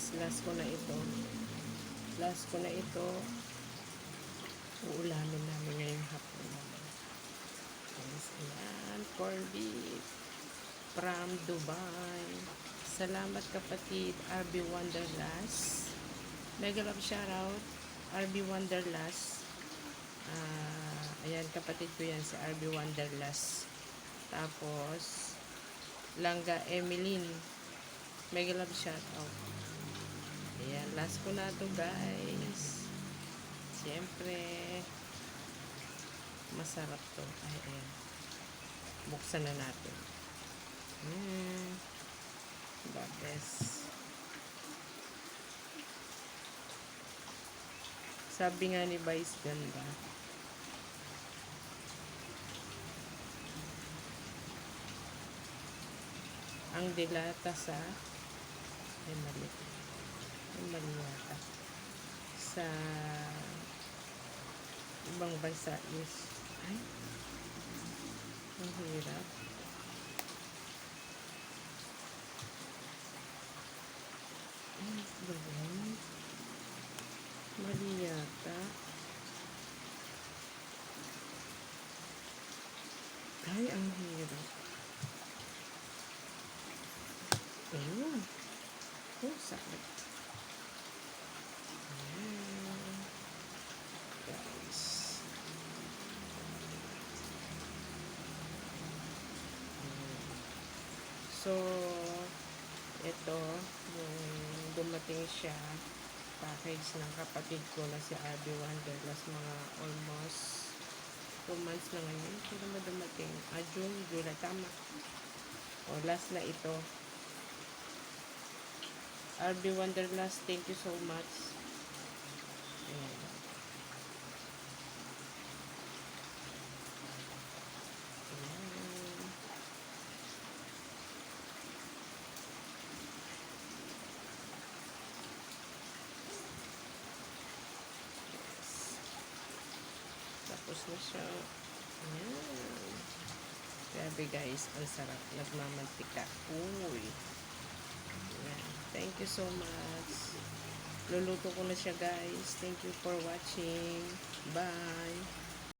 guys, last ko na ito. Uulamin namin ngayong hapon. Guys, ayan, corned beef from Dubai. Salamat kapatid, RB Wanderlust. Mega love shoutout, RB Wanderlust. Ayan, kapatid ko yan, si RB Wanderlust. Tapos, Langga Emeline. Mega love shoutout. Ayan, last ko na to guys. Siyempre, masarap to. Ay, ayan. Buksan na natin. The best. Sabi nga ni Vice, ganda. Ang dilata sa mali yata sa ibang bansa is ay ang hirap. Mali yata. Ay, ang hirap. Ayun. Oh, sakit. Ayan. Guys. So, ito, yung dumating siya, package ng kapatid ko na si RB Wanderlust, mga almost 2 months na ngayon. Kaya naman dumating? June, July, tama. O, last na ito. RB Wanderlust, thank you so much. Ayan. Tapos na siya. Ayan. Grabe guys, ang sarap. Nagmamantika. Uy. Ayan. Thank you so much. Luluto ko na siya guys. Thank you for watching. Bye.